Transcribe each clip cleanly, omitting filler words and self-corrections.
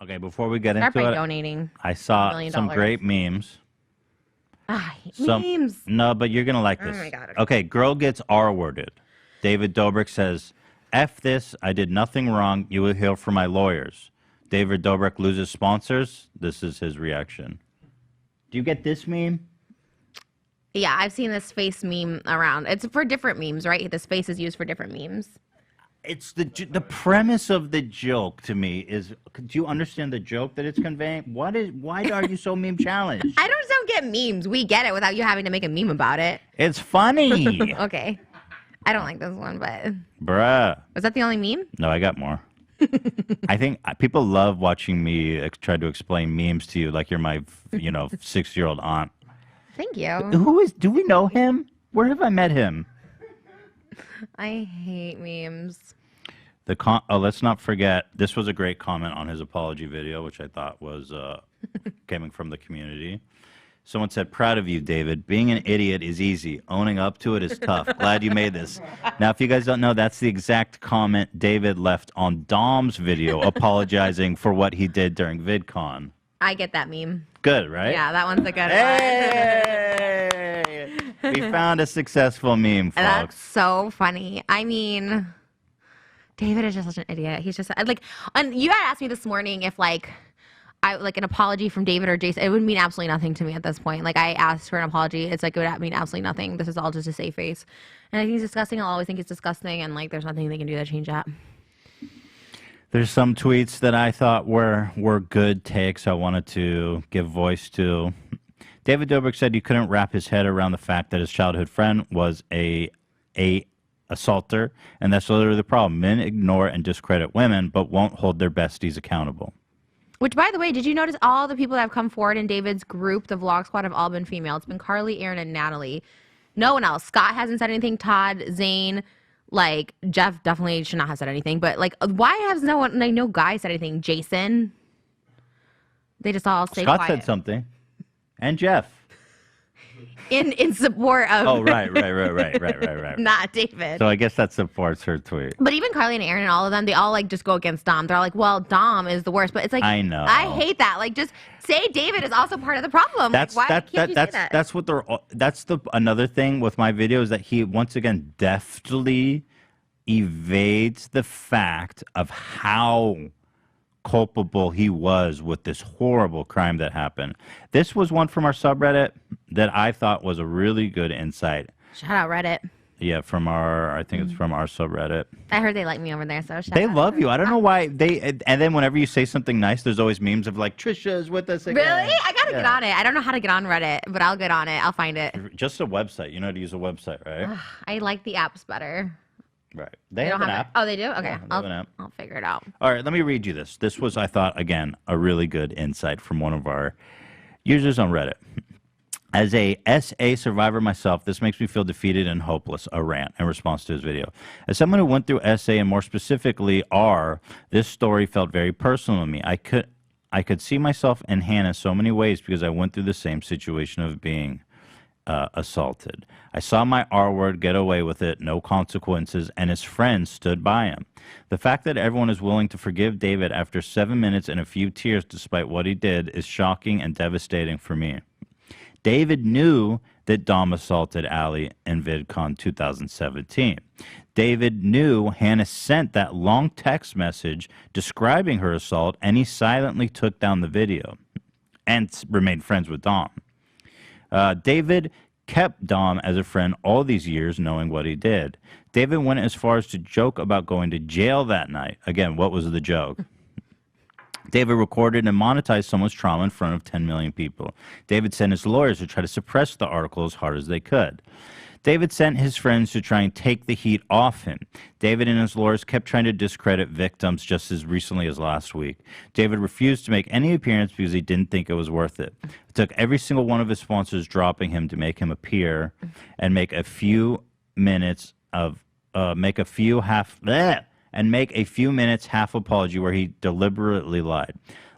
Okay, before we get Start into by it, donating I saw $1 million. some great memes. I hate memes. No, but you're going to like Oh this. my God. Okay, girl gets R-worded. David Dobrik says, F this, I did nothing wrong. You will hear from my lawyers. David Dobrik loses sponsors. This is his reaction. Do you get this meme? Yeah, I've seen this face meme around. It's for different memes, right? This face is used for different memes. It's the premise of the joke to me is, do you understand the joke that it's conveying? Why are you so meme challenged? I don't get memes. We get it without you having to make a meme about it. It's funny. Okay. I don't like this one, but... Bruh. Was that the only meme? No, I got more. I think people love watching me try to explain memes to you like you're my, 6-year-old aunt. Thank you. Do we know him? Where have I met him? I hate memes. Let's not forget, this was a great comment on his apology video, which I thought was coming from the community. Someone said, proud of you, David. Being an idiot is easy. Owning up to it is tough. Glad you made this. Now, if you guys don't know, that's the exact comment David left on Dom's video apologizing for what he did during VidCon. I get that meme. Good, right? Yeah, that one's a good one. We found a successful meme, folks. That's so funny. I mean, David is just such an idiot. He's just like, and you had asked me this morning if an apology from David or Jason, it would mean absolutely nothing to me at this point. Like, I asked for an apology. It's like, it would mean absolutely nothing. This is all just a safe face. And I think he's disgusting. I'll always think it's disgusting. And there's nothing they can do to change that. There's some tweets that I thought were good takes I wanted to give voice to. David Dobrik said he couldn't wrap his head around the fact that his childhood friend was a assaulter, and that's literally the problem. Men ignore and discredit women, but won't hold their besties accountable. Which, by the way, did you notice all the people that have come forward in David's group, the Vlog Squad, have all been female? It's been Carly, Aaron, and Natalie. No one else. Scott hasn't said anything. Todd, Zane, Jeff definitely should not have said anything. But, why has no one, no guy said anything? Jason? They just all stay quiet. Scott said something. And Jeff. In support of... Oh, right. Not David. So I guess that supports her tweet. But even Carly and Aaron and all of them, they all just go against Dom. They're like, well, Dom is the worst. But it's like... I know. I hate that. Just say David is also part of the problem. That's why can't you say that? That's what that's another thing with my video is that he once again deftly evades the fact of how culpable he was with this horrible crime that happened. This was one from our subreddit that I thought was a really good insight. Shout out Reddit. Yeah, I think it's from our subreddit. I heard they like me over there, so shout they out. love you. I don't know why and then whenever you say something nice, there's always memes of Trisha is with us again. Really? I gotta get on it. I don't know how to get on Reddit, but I'll get on it. I'll find it. Just a website. You know how to use a website, right? I like the apps better. Right. They have an app. Oh, they do? Okay. Yeah, they have an app. I'll figure it out. All right, let me read you this. This was, I thought, again, a really good insight from one of our users on Reddit. As a SA survivor myself, this makes me feel defeated and hopeless, a rant in response to his video. As someone who went through SA and more specifically R, this story felt very personal to me. I could see myself and Hannah so many ways because I went through the same situation of being assaulted. I saw my R word get away with it, no consequences, and his friends stood by him. The fact that everyone is willing to forgive David after 7 minutes and a few tears despite what he did is shocking and devastating for me. David knew that Dom assaulted Allie in VidCon 2017. David knew Hannah sent that long text message describing her assault, and he silently took down the video and remained friends with Dom. David kept Dom as a friend all these years, knowing what he did. David went as far as to joke about going to jail that night. Again, what was the joke? David recorded and monetized someone's trauma in front of 10 million people. David sent his lawyers to try to suppress the article as hard as they could. David sent his friends to try and take the heat off him. David and his lawyers kept trying to discredit victims just as recently as last week. David refused to make any appearance because he didn't think it was worth it. It took every single one of his sponsors dropping him to make him appear and make a few minutes half apology where he deliberately lied.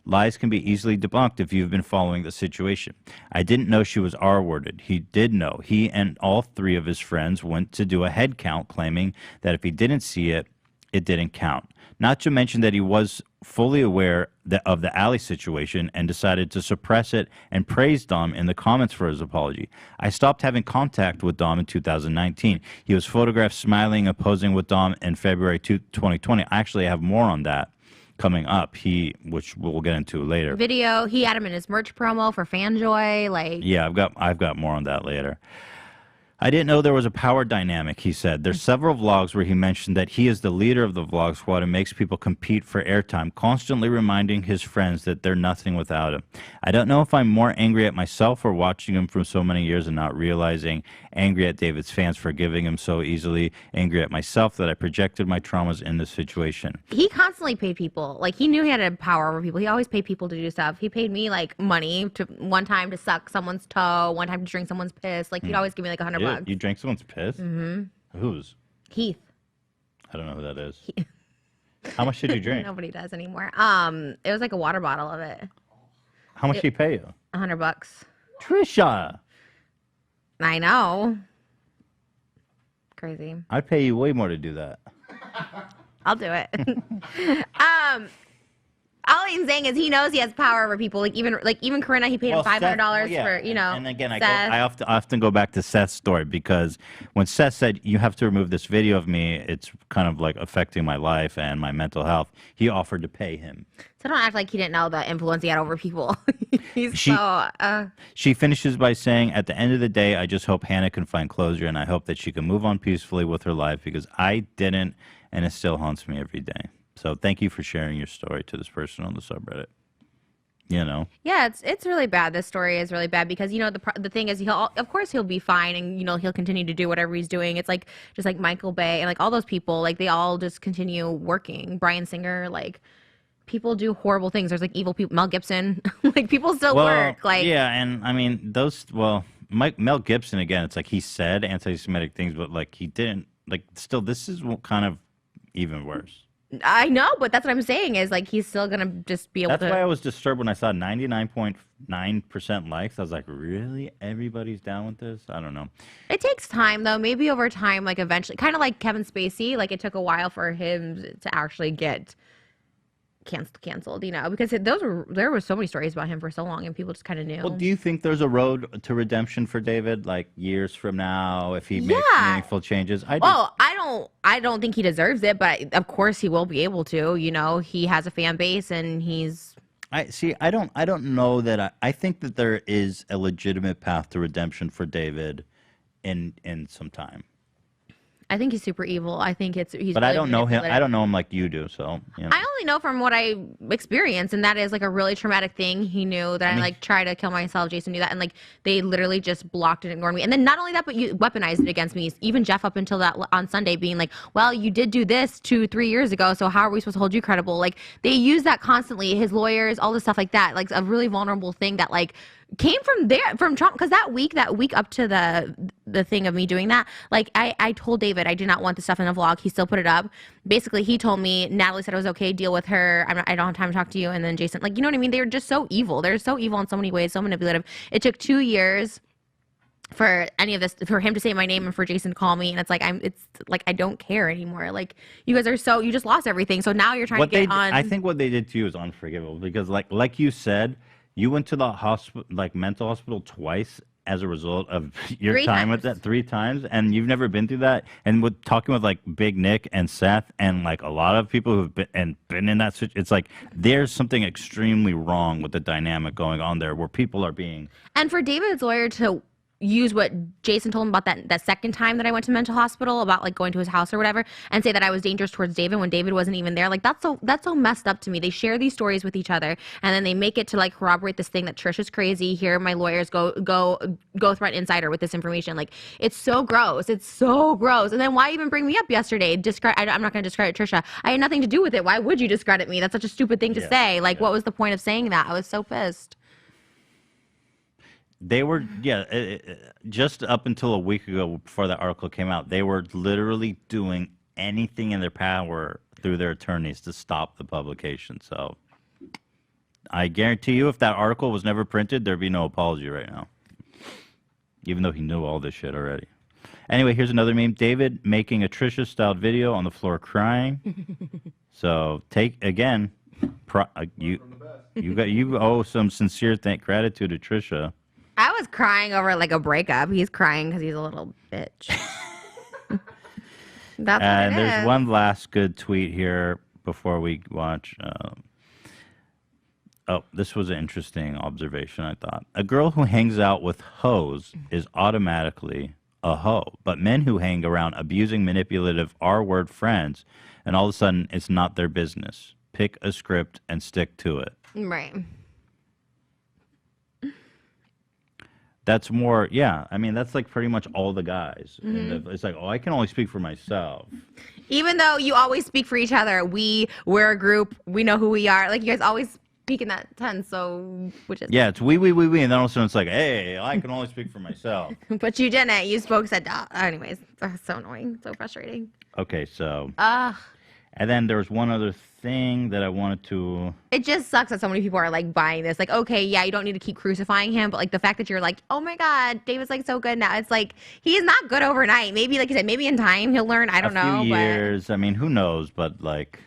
Lies can be easily debunked if you've been following the situation. I didn't know she was R-worded. He did know. He and all three of his friends went to do a head count claiming that if he didn't see it, it didn't count. Not to mention that he was fully aware of the alley situation and decided to suppress it and praised Dom in the comments for his apology. I stopped having contact with Dom in 2019. He was photographed smiling and posing with Dom in February 2020. I actually have more on that coming up, which we'll get into later. Video, he had him in his merch promo for Fanjoy, like. Yeah, I've got more on that later. I didn't know there was a power dynamic, he said. There's several vlogs where he mentioned that he is the leader of the vlog squad and makes people compete for airtime, constantly reminding his friends that they're nothing without him. I don't know if I'm more angry at myself or watching him for so many years and not realizing, angry at David's fans for giving him so easily, angry at myself that I projected my traumas in this situation. He constantly paid people. Like, he knew he had a power over people. He always paid people to do stuff. He paid me, like, money one time to suck someone's toe, one time to drink someone's piss. Like, he'd always give me, like, $100. You drank someone's piss? Mm-hmm. Whose? Heath. I don't know who that is. How much did you drink? Nobody does anymore. It was like a water bottle of it. How much did he pay you? $100. Trisha! I know. Crazy. I'd pay you way more to do that. I'll do it. All I'm saying is he knows he has power over people. Like even Corinna, he paid him $500 for, you know. And again, Seth. I often go back to Seth's story because when Seth said, you have to remove this video of me, it's kind of like affecting my life and my mental health, he offered to pay him. So don't act like he didn't know the influence he had over people. She finishes by saying, at the end of the day, I just hope Hannah can find closure and I hope that she can move on peacefully with her life because I didn't and it still haunts me every day. So thank you for sharing your story to this person on the subreddit. You know. Yeah, it's really bad. This story is really bad because, you know, the thing is of course he'll be fine and, you know, he'll continue to do whatever he's doing. It's like just like Michael Bay and like all those people, like they all just continue working. Bryan Singer, like people do horrible things. There's like evil people. Mel Gibson, like people still work. Like yeah, and I mean Mel Gibson again. It's like he said anti-Semitic things, but like he didn't. Like still, this is kind of even worse. I know, but that's what I'm saying is like he's still gonna just be able to. That's why I was disturbed when I saw 99.9% likes. I was like, really? Everybody's down with this? I don't know. It takes time though. Maybe over time, like eventually, kind of like Kevin Spacey. Like it took a while for him to actually get canceled, you know, because there were so many stories about him for so long and people just kind of knew. Well, do you think there's a road to redemption for David, like years from now, if he makes meaningful changes? I don't think he deserves it, but of course he will be able to. You know, he has a fan base and he's. I don't know that. I think that there is a legitimate path to redemption for David in some time. I think he's super evil. I think he's. But really I don't know him. I don't know him like you do. So you know. I only know from what I experienced, and that is like a really traumatic thing. He knew that I like tried to kill myself. Jason knew that, and like they literally just blocked and ignored me. And then not only that, but you weaponized it against me. Even Jeff up until that on Sunday, being like, "Well, you did do this 2-3 years ago, so how are we supposed to hold you credible?" Like they use that constantly. His lawyers, all this stuff like that, like a really vulnerable thing that like. Came from Trump because that week up to the thing of me doing that, like I told David I did not want the stuff in the vlog. He still put it up. Basically, he told me Natalie said it was okay. Deal with her. I don't have time to talk to you. And then Jason, like you know what I mean? They're just so evil. They're so evil in so many ways. So manipulative. It took 2 years for any of this for him to say my name and for Jason to call me, and it's like I don't care anymore. Like you guys are you just lost everything. So now you're trying to get on. I think what they did to you is unforgivable because like you said. You went to the hospital, like mental hospital, twice as a result of your time with that 3 times, and you've never been through that. And with talking with like Big Nick and Seth, and like a lot of people who've been in that situation, it's like there's something extremely wrong with the dynamic going on there, where people are being. And for David's lawyer to use what Jason told him about that second time that I went to mental hospital about like going to his house or whatever and say that I was dangerous towards David when David wasn't even there. Like that's so messed up to me. They share these stories with each other and then they make it to like corroborate this thing that Trisha's crazy. Here my lawyers go threat insider with this information. Like it's so gross. It's so gross. And then why even bring me up yesterday? I'm not going to discredit Trisha. I had nothing to do with it. Why would you discredit me? That's such a stupid thing to say. Like what was the point of saying that? I was so pissed. They were, just up until a week ago before that article came out, they were literally doing anything in their power through their attorneys to stop the publication. So I guarantee you if that article was never printed, there'd be no apology right now. Even though he knew all this shit already. Anyway, here's another meme. David making a Trisha-styled video on the floor crying. So you owe some sincere gratitude to Trisha. I was crying over like a breakup. He's crying because he's a little bitch. That's And what it there's is. one last good tweet here before we watch. This was an interesting observation, I thought. A girl who hangs out with hoes is automatically a hoe. But men who hang around abusing, manipulative R-word friends, and all of a sudden it's not their business. Pick a script and stick to it. Right. That's more, yeah. I mean, that's like pretty much all the guys. And it's like, oh, I can only speak for myself. Even though you always speak for each other, we're a group. We know who we are. Like you guys always speak in that tense. So which is Yeah, it's we, and then all of a sudden it's like, hey, I can only speak for myself. But you didn't. You said duh. Anyways, that's so annoying. So frustrating. Okay, so. Ugh. And then there was one other thing that I wanted to. It just sucks that so many people are like buying this. Like, okay, yeah, you don't need to keep crucifying him, but like the fact that you're like, oh my God, David's like so good now. It's like he's not good overnight. Maybe like you said, maybe in time he'll learn. I don't know. A few years. I mean, who knows? But like.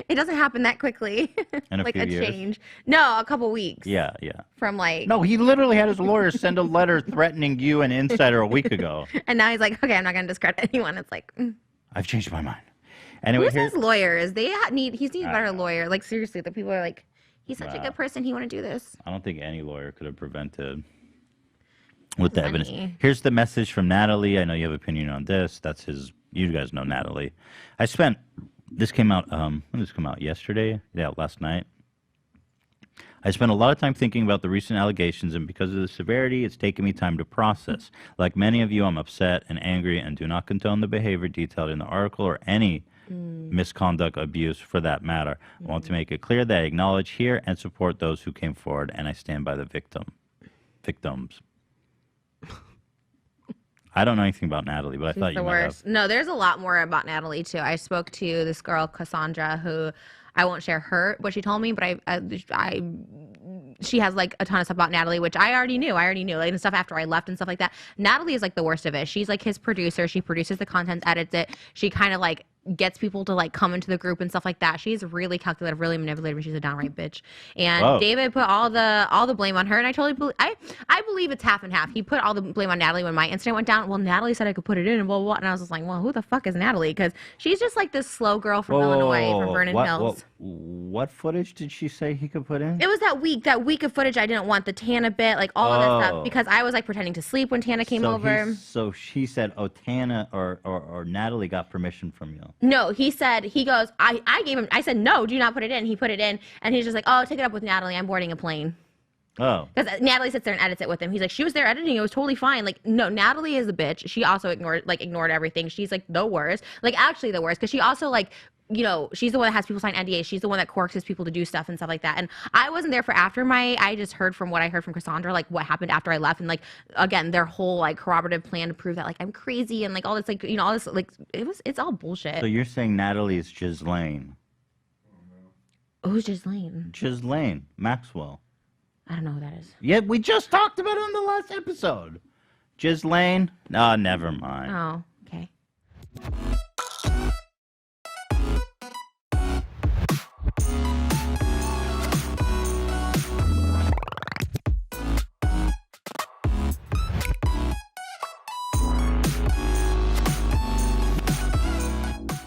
It doesn't happen that quickly. In a like few a years? change. No, a couple weeks. Yeah. From like. No, he literally had his lawyer send a letter threatening you and Insider a week ago. And now he's like, okay, I'm not gonna discredit anyone. It's like. I've changed my mind. Anyway, Who's his lawyers? He needs a better lawyer. Like seriously, the people are like, he's such a good person. He want to do this. I don't think any lawyer could have prevented with the Funny. evidence. Here's the message from Natalie. I know you have opinion on this. That's his. You guys know Natalie. This came out. When did this come out? Yesterday? Yeah, last night. I spent a lot of time thinking about the recent allegations, and because of the severity, it's taken me time to process. Like many of you, I'm upset and angry and do not condone the behavior detailed in the article or any misconduct, abuse for that matter. I want to make it clear that I acknowledge, hear, and support those who came forward, and I stand by the victims. I don't know anything about Natalie, but I thought you might have. No, there's a lot more about Natalie too. I spoke to this girl Cassandra who I won't share what she told me, but she has like a ton of stuff about Natalie, which I already knew like the stuff after I left and stuff like that. Natalie is like the worst of it. She's like his producer. She produces the content, edits it. She kind of like gets people to like come into the group and stuff like that. She's really calculative, really manipulative, and she's a downright bitch. And Whoa. David put all the blame on her, and I totally believe I believe it's half and half. He put all the blame on Natalie when my incident went down. Well, Natalie said I could put it in and blah blah, blah. And I was just like, well, who the fuck is Natalie? Because she's just like this slow girl from Illinois, from Vernon Hills. What footage did she say he could put in? It was that week of footage I didn't want, the Tana bit, like all of that stuff, because I was like pretending to sleep when Tana came over. So she said, oh, Tana or Natalie got permission from you. No, he goes, I said, no, do not put it in. He put it in, and he's just like, oh, take it up with Natalie. I'm boarding a plane. Oh. Because Natalie sits there and edits it with him. He's like, she was there editing. It was totally fine. Like, no, Natalie is a bitch. She also ignored everything. She's like the worst. Like, actually the worst. Because she also like, you know, she's the one that has people sign NDAs. She's the one that coerces people to do stuff and stuff like that. And I wasn't there for I just heard from what I heard from Cassandra, like what happened after I left. And like, again, their whole like corroborative plan to prove that like I'm crazy and like all this, like, you know, all this, like, it's all bullshit. So you're saying Natalie is Ghislaine? Who's Ghislaine? Ghislaine Maxwell. I don't know who that is. Yeah, we just talked about it in the last episode. Ghislaine? Oh, never mind. Oh.